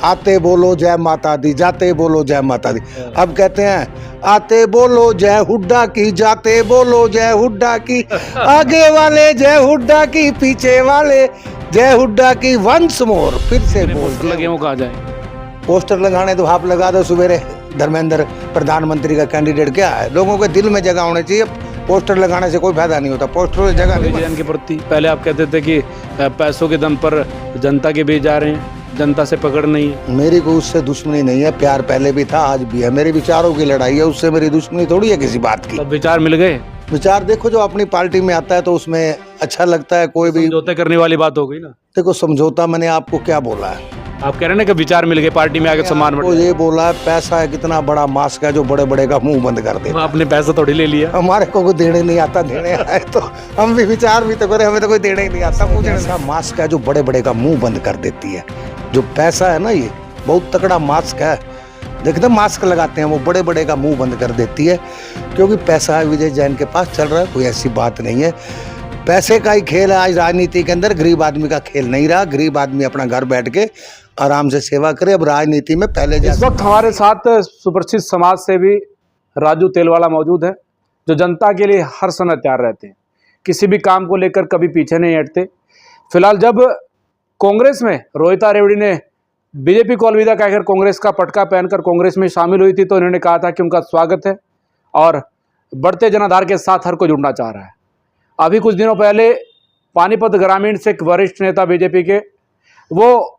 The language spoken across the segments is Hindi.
आते बोलो जय माता दी, जाते बोलो जय माता दी। अब कहते हैं आते बोलो जय हुड्डा की, जाते बोलो जय हुड्डा की, आगे वाले जय हुड्डा की, पीछे वाले जय हुड्डा की, वंस मोर। फिर से बोल लगे वो कहा जाए। पोस्टर लगाने तो आप लगा दो सवेरे, धर्मेंद्र प्रधानमंत्री का कैंडिडेट क्या है, लोगों के दिल में जगह होनी चाहिए। पोस्टर लगाने से कोई फायदा नहीं होता, पोस्टर में जगह नहीं। विजयन के प्रति पहले आप कहते थे कि पैसों के दम पर जनता के बीच जा रहे हैं, जनता से पकड़ नहीं है। मेरी कोई उससे दुश्मनी नहीं है, प्यार पहले भी था आज भी है। मेरे विचारों की लड़ाई है, उससे मेरी दुश्मनी थोड़ी है किसी बात की। तब विचार मिल गए। विचार देखो, जो अपनी पार्टी में आता है तो उसमें अच्छा लगता है। कोई भी समझौते करने वाली बात हो गई ना। देखो, समझौता मैंने आपको क्या बोला है, आप कह रहे हैं ना कि विचार मिल गए, पार्टी में आगे सम्मान बढ़ वो ये बोला है पैसा है कितना बड़ा मास्क है जो बड़े बड़े का मुंह बंद कर दे। आपने पैसा थोड़ी ले लिया। हमारे को कोई देने नहीं आता, देने आए तो हम भी विचार भी तो करें, हमें तो कोई देने ही नहीं आता। मुझे ऐसा मास्क है जो बड़े बड़े का मुंह बंद कर देती है। जो पैसा है ना, ये बहुत तगड़ा मास्क है। देखते मास्क लगाते हैं वो बड़े बड़े का मुंह बंद कर देती है, क्योंकि पैसा है विजय जैन के पास चल रहा है। कोई ऐसी बात नहीं है, पैसे का ही खेल है आज राजनीति के अंदर। गरीब आदमी का खेल नहीं रहा। गरीब आदमी अपना घर बैठ के आराम से सेवा करे। अब राजनीति में पहले इस वक्त हमारे साथ सुप्रसिद्ध समाज सेवी राजू तेलवाला मौजूद है, जो जनता के लिए हर समय तैयार रहते हैं, किसी भी काम को लेकर कभी पीछे नहीं हटते। फिलहाल जब कांग्रेस में रोहिता रेवड़ी ने बीजेपी को अलविदा कहकर कांग्रेस का पटका पहनकर कांग्रेस में शामिल हुई थी, तो इन्होंने कहा था कि उनका स्वागत है और बढ़ते जनाधार के साथ हर कोई जुड़ना चाह रहा है। अभी कुछ दिनों पहले पानीपत ग्रामीण से एक वरिष्ठ नेता बीजेपी के, वो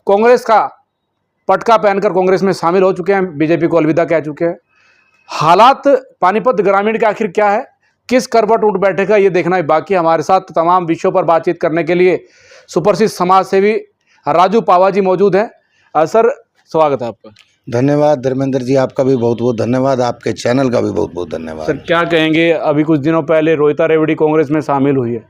कांग्रेस का पटका पहनकर कांग्रेस में शामिल हो चुके हैं, बीजेपी को अलविदा कह चुके हैं। हालात पानीपत ग्रामीण के आखिर क्या है, किस करवट उठ बैठेगा, ये देखना ही बाकी। हमारे साथ तमाम विषयों पर बातचीत करने के लिए सुप्रसिद्ध समाज सेवी राजू पावा जी मौजूद हैं। सर, स्वागत है आपका। धन्यवाद धर्मेंद्र जी, आपका भी बहुत बहुत धन्यवाद, आपके चैनल का भी बहुत बहुत धन्यवाद। सर, क्या कहेंगे, अभी कुछ दिनों पहले रोहिता रेवड़ी कांग्रेस में शामिल हुई है,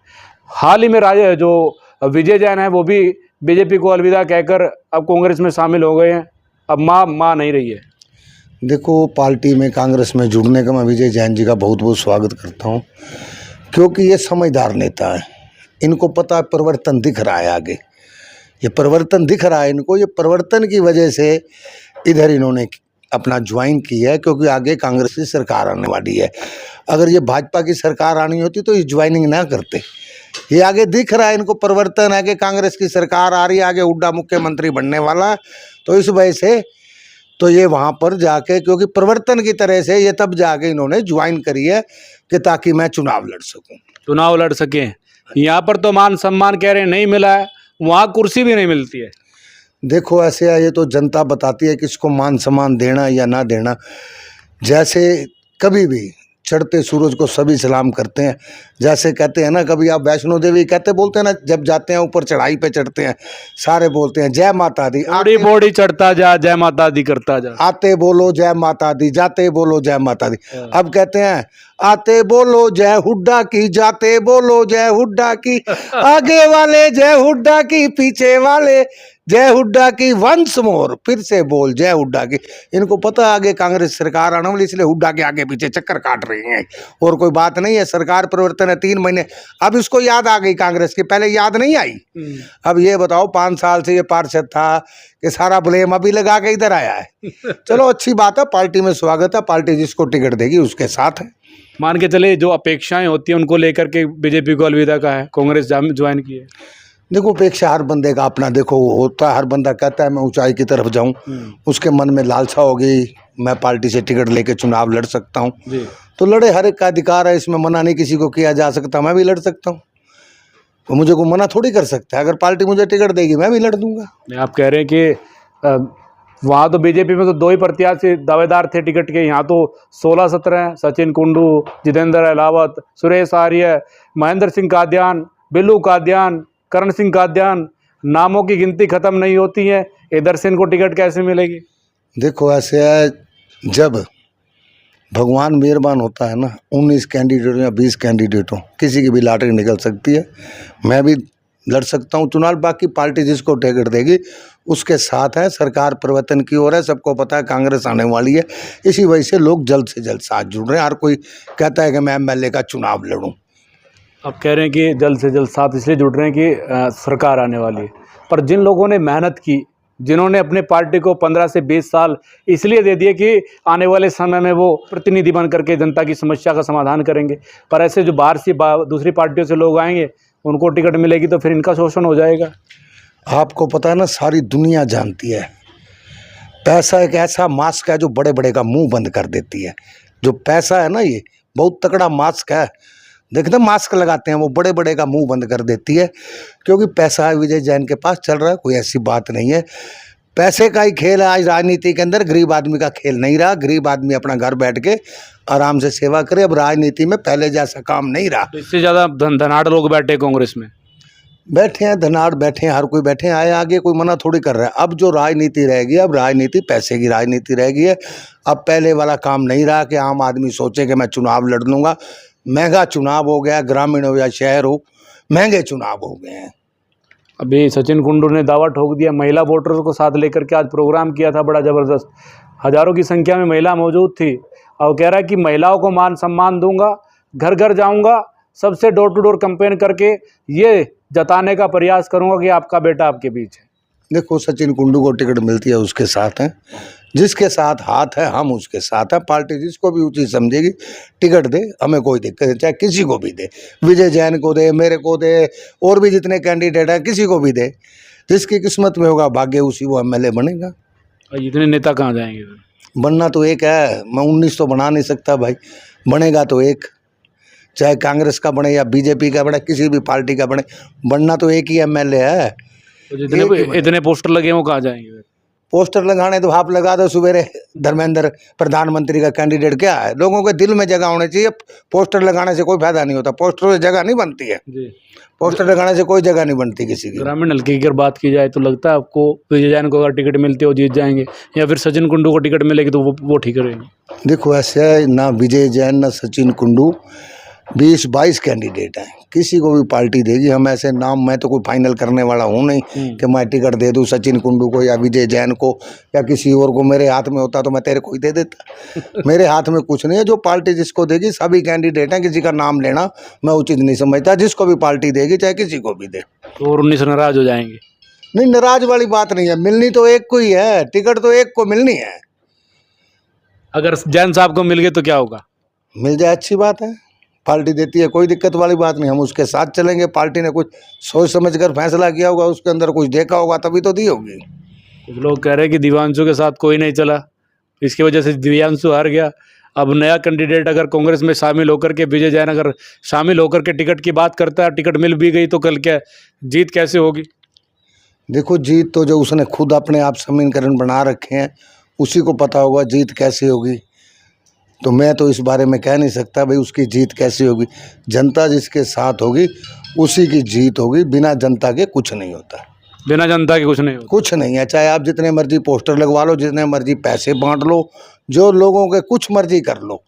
हाल ही में जो विजय जैन है वो भी बीजेपी को अलविदा कहकर अब कांग्रेस में शामिल हो गए हैं। अब माँ नहीं रही है। देखो, पार्टी में कांग्रेस में जुड़ने का मैं विजय जैन जी का बहुत बहुत स्वागत करता हूँ, क्योंकि ये समझदार नेता है। इनको पता है परिवर्तन दिख रहा है आगे, ये परिवर्तन दिख रहा है इनको। ये परिवर्तन की वजह से इधर इन्होंने अपना ज्वाइन किया है, क्योंकि आगे कांग्रेस की सरकार आने वाली है। अगर ये भाजपा की सरकार आनी होती तो ये ज्वाइनिंग ना करते। ये आगे दिख रहा है इनको परिवर्तन है कि कांग्रेस की सरकार आ रही है, आगे हुड्डा मुख्यमंत्री बनने वाला है, तो इस वजह से तो ये वहाँ पर जाके, क्योंकि परिवर्तन की तरह से ये तब जाके इन्होंने ज्वाइन करी है कि ताकि मैं चुनाव लड़ सकूँ। चुनाव लड़ सकें। यहाँ पर तो मान सम्मान कह रहे हैं नहीं मिला है, वहाँ कुर्सी भी नहीं मिलती है। देखो, ऐसे है, ये तो जनता बताती है किसको मान सम्मान देना या ना देना। जैसे कभी भी चढ़ते सूरज को सभी सलाम करते हैं। जैसे कहते हैं ना, कभी आप वैष्णो देवी कहते बोलते हैं ना, जब जाते हैं ऊपर चढ़ाई पे चढ़ते हैं, सारे बोलते हैं जय माता दी। बड़ी बॉडी चढ़ता जा, जय माता दी करता जा। आते बोलो जय माता दी, जाते बोलो जय माता दी। अब कहते हैं आते बोलो जय हुड्डा की, जाते बोलो जय हुड्डा की, आगे वाले जय हुड्डा की, पीछे वाले जय हुड्डा की, वंस मोर। फिर से बोल जय हुड्डा की। इनको पता है आगे कांग्रेस सरकार आने वाली, इसलिए हुड्डा के आगे पीछे चक्कर काट रही हैं, और कोई बात नहीं है। सरकार परिवर्तन है 3 महीने, अब इसको याद आ गई कांग्रेस की, पहले याद नहीं आई। अब ये बताओ, 5 साल से ये पार्षद था कि सारा ब्लेम अभी लगा के इधर आया है। चलो, अच्छी बात है, पार्टी में स्वागत है। पार्टी जिसको टिकट देगी उसके साथ है। मान के चले जो अपेक्षाएं होती हैं उनको लेकर के बीजेपी को अलविदा का है, कांग्रेस ज्वाइन की है। देखो, अपेक्षा हर बंदे का अपना देखो होता है। हर बंदा कहता है मैं ऊंचाई की तरफ जाऊं, उसके मन में लालसा होगी मैं पार्टी से टिकट लेके चुनाव लड़ सकता हूं, तो लड़े, हर एक का अधिकार है, इसमें मना नहीं किसी को किया जा सकता। मैं भी लड़ सकता हूं, तो मुझे को मना थोड़ी कर सकता है। अगर पार्टी मुझे टिकट देगी मैं भी लड़ दूंगा। आप कह रहे हैं कि वहाँ तो बीजेपी में तो 2 ही प्रत्याशी दावेदार थे टिकट के, यहाँ तो 16-17 हैं। सचिन कुंडू, जितेंद्र अहलावत, सुरेश आर्य, महेंद्र सिंह कादियान, बिल्लू कादियान, करण सिंह कादियान, नामों की गिनती खत्म नहीं होती है। इधर से इनको टिकट कैसे मिलेगी? देखो, ऐसे है, जब भगवान मेहरबान होता है ना, 19 कैंडिडेटों या 20 कैंडिडेटों, किसी की भी लॉटरी निकल सकती है। मैं भी लड़ सकता हूँ चुनाव, बाकी पार्टी जिसको टिकट देगी उसके साथ है। सरकार परिवर्तन की ओर है, सबको पता है कांग्रेस आने वाली है, इसी वजह से लोग जल्द से जल्द साथ जुड़ रहे हैं। हर कोई कहता है कि मैं MLA का चुनाव लड़ूं। अब कह रहे हैं कि जल्द से जल्द साथ इसलिए जुड़ रहे हैं कि सरकार आने वाली है, पर जिन लोगों ने मेहनत की, जिन्होंने अपने पार्टी को 15 से 20 साल इसलिए दे दिए कि आने वाले समय में वो प्रतिनिधि बन करके जनता की समस्या का समाधान करेंगे। पर ऐसे जो बाहर से दूसरी पार्टियों से लोग आएंगे, उनको टिकट मिलेगी तो फिर इनका शोषण हो जाएगा। आपको पता है ना, सारी दुनिया जानती है, पैसा एक ऐसा मास्क है जो बड़े बड़े का मुंह बंद कर देती है। जो पैसा है ना, ये बहुत तगड़ा मास्क है। देखते मास्क लगाते हैं, वो बड़े बड़े का मुंह बंद कर देती है, क्योंकि पैसा विजय जैन के पास चल रहा है। कोई ऐसी बात नहीं है, पैसे का ही खेल है आज राजनीति के अंदर। गरीब आदमी का खेल नहीं रहा। गरीब आदमी अपना घर बैठ के आराम से सेवा करे। अब राजनीति में पहले जैसा काम नहीं रहा। तो इससे ज़्यादा धनाढ़ लोग बैठे कांग्रेस में, बैठे हैं, धनाढ़ बैठे हैं, हर कोई बैठे हैं, आए आगे, कोई मना थोड़ी कर रहा है। अब जो राजनीति रहेगी, अब राजनीति पैसे की राजनीति रहेगी है। अब पहले वाला काम नहीं रहा कि आम आदमी सोचे कि मैं चुनाव लड़ लूँगा। महंगा चुनाव हो गया, ग्रामीण हो या शहर हो, महंगे चुनाव हो गए हैं। अभी सचिन कुंडू ने दावा ठोक दिया, महिला वोटर्स को साथ लेकर के आज प्रोग्राम किया था बड़ा ज़बरदस्त। हज़ारों की संख्या में महिला मौजूद थी और कह रहा है कि महिलाओं को मान सम्मान दूंगा, घर घर जाऊंगा, सबसे डोर टू डोर कैंपेन करके ये जताने का प्रयास करूंगा कि आपका बेटा आपके बीच है। देखो, सचिन कुंडू को टिकट मिलती है, उसके साथ हैं। जिसके साथ हाथ है हम उसके साथ हैं। पार्टी जिसको भी उचित समझेगी टिकट दे, हमें कोई दिक्कत नहीं, चाहे किसी को भी दे, विजय जैन को दे, मेरे को दे, और भी जितने कैंडिडेट हैं किसी को भी दे। जिसकी किस्मत में होगा भाग्य, उसी वो एमएलए बनेगा। और इतने नेता कहाँ जाएंगे? बनना तो एक है, मैं 19 तो बना नहीं सकता भाई। बनेगा तो एक, चाहे कांग्रेस का बने या बीजेपी का बने, किसी भी पार्टी का बने, बनना तो एक ही एमएलए है। तो जितने इतने पोस्टर लगे हैं वो कहाँ जाएंगे? पोस्टर लगाने तो आप लगा दो, सवेरे धर्मेंद्र प्रधानमंत्री का कैंडिडेट क्या है। लोगों के दिल में जगह होनी चाहिए। पोस्टर लगाने से कोई फायदा नहीं होता, पोस्टर से जगह नहीं बनती है जी। पोस्टर लगाने से कोई जगह नहीं बनती किसी की। ग्रामीण हल्के की अगर बात की जाए तो लगता है आपको विजय जैन को अगर टिकट मिलती है वो जीत जाएंगे, या फिर सचिन कुंडू को टिकट मिलेगी तो वो ठीक रहेंगे? देखो, ऐसे है ना, विजय जैन ना सचिन कुंडू, 20-22 कैंडिडेट हैं, किसी को भी पार्टी देगी। हम ऐसे नाम, मैं तो कोई फाइनल करने वाला हूँ नहीं कि मैं टिकट दे दूँ सचिन कुंडू को या विजय जैन को या किसी और को। मेरे हाथ में होता तो मैं तेरे को ही दे देता। मेरे हाथ में कुछ नहीं है। जो पार्टी जिसको देगी, सभी कैंडिडेट हैं, किसी का नाम लेना मैं उचित नहीं समझता। जिसको भी पार्टी देगी, चाहे किसी को भी दे। तो और 19 नाराज हो जाएंगे? नहीं, नाराज वाली बात नहीं है। मिलनी तो एक को ही है, टिकट तो एक को मिलनी है। अगर जैन साहब को मिल गए तो क्या होगा? मिल जाए अच्छी बात है, पार्टी देती है, कोई दिक्कत वाली बात नहीं। हम उसके साथ चलेंगे। पार्टी ने कुछ सोच समझकर फैसला किया होगा, उसके अंदर कुछ देखा होगा, तभी तो दी होगी। कुछ लोग कह रहे हैं कि दिव्यांशु के साथ कोई नहीं चला, इसकी वजह से दिव्यांशु हार गया। अब नया कैंडिडेट अगर कांग्रेस में शामिल होकर के, विजय जैन अगर शामिल होकर के टिकट की बात करता है, टिकट मिल भी गई तो कल क्या जीत कैसे होगी? देखो, जीत तो जो उसने खुद अपने आप समीकरण बना रखे हैं, उसी को पता होगा जीत कैसे होगी। तो मैं तो इस बारे में कह नहीं सकता भाई उसकी जीत कैसी होगी। जनता जिसके साथ होगी उसी की जीत होगी। बिना जनता के कुछ नहीं होता। बिना जनता के कुछ नहीं होता। कुछ नहीं है। चाहे आप जितने मर्जी पोस्टर लगवा लो, जितने मर्जी पैसे बांट लो, जो लोगों के कुछ मर्जी कर लो।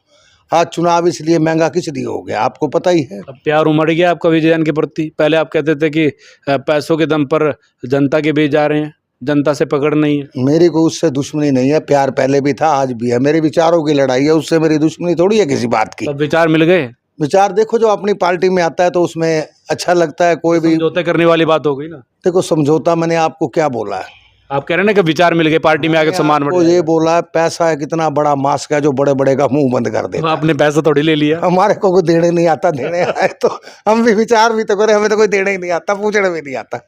आज चुनाव इसलिए महंगा किस लिए हो गया, आपको पता ही है। अब प्यार उमड़ गया आपका विजय जैन के प्रति। पहले आप कहते थे कि पैसों के दम पर जनता के बीच जा रहे हैं, जनता से पकड़ नहीं है। मेरी कोई उससे दुश्मनी नहीं है। प्यार पहले भी था, आज भी है। मेरे विचारों की लड़ाई है, उससे मेरी दुश्मनी थोड़ी है किसी बात की। तब विचार मिल गए? विचार देखो, जो अपनी पार्टी में आता है तो उसमें अच्छा लगता है। कोई भी समझौते करने वाली बात हो गई ना। देखो, समझौता मैंने आपको क्या बोला है? आप कह रहे हैं ना कि विचार मिल गए, पार्टी में आगे सम्मान बढ़ वो जाएगा। ये बोला है, पैसा है कितना बड़ा मास्क है जो बड़े बड़े का मुंह बंद कर दे। तो आपने पैसा थोड़ी ले लिया। हमारे को कोई देने नहीं आता, देने आए तो हम भी विचार भी तो करें। हमें तो कोई देने ही नहीं आता, पूछने भी नहीं आता।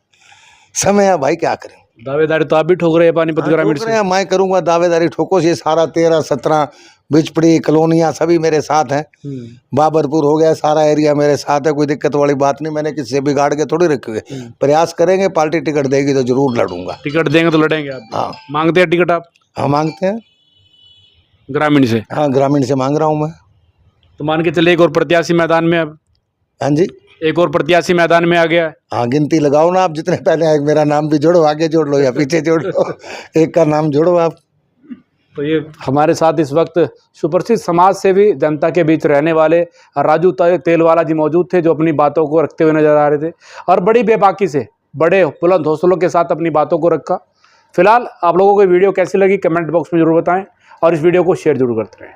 समय है भाई, क्या करें। दावेदारी तो आप भी ठोक रहे हैं पानीपत ग्रामीण से। मैं करूंगा दावेदारी, ठोको। ये सारा 13-17 बिचपड़ी कॉलोनियाँ सभी मेरे साथ हैं। बाबरपुर हो गया, सारा एरिया मेरे साथ है। कोई दिक्कत वाली बात नहीं। मैंने किसी से बिगाड़ के थोड़ी रखे हुए। प्रयास करेंगे, पार्टी टिकट देगी तो जरूर लड़ूंगा। टिकट देंगे तो लड़ेंगे आप? हाँ। मांगते हैं टिकट आप? हाँ, मांगते हैं। ग्रामीण से? हाँ, ग्रामीण से मांग रहा हूँ मैं। तो मान के चले एक और प्रत्याशी मैदान में, अब हाँ जी, एक और प्रत्याशी मैदान में आ गया है। हाँ, गिनती लगाओ ना आप। जितने पहले आए, मेरा नाम भी जोड़ो, आगे जोड़ लो या पीछे जोड़ लो, एक का नाम जोड़ो आप। तो ये हमारे साथ इस वक्त सुप्रसिद्ध समाज सेवी, जनता के बीच रहने वाले राजू तेलवाला जी मौजूद थे, जो अपनी बातों को रखते हुए नजर आ रहे थे और बड़ी बेबाकी से, बड़े बुलंद हौसलों के साथ अपनी बातों को रखा। फिलहाल आप लोगों को वीडियो कैसी लगी कमेंट बॉक्स में जरूर बताएं और इस वीडियो को शेयर जरूर करते रहें।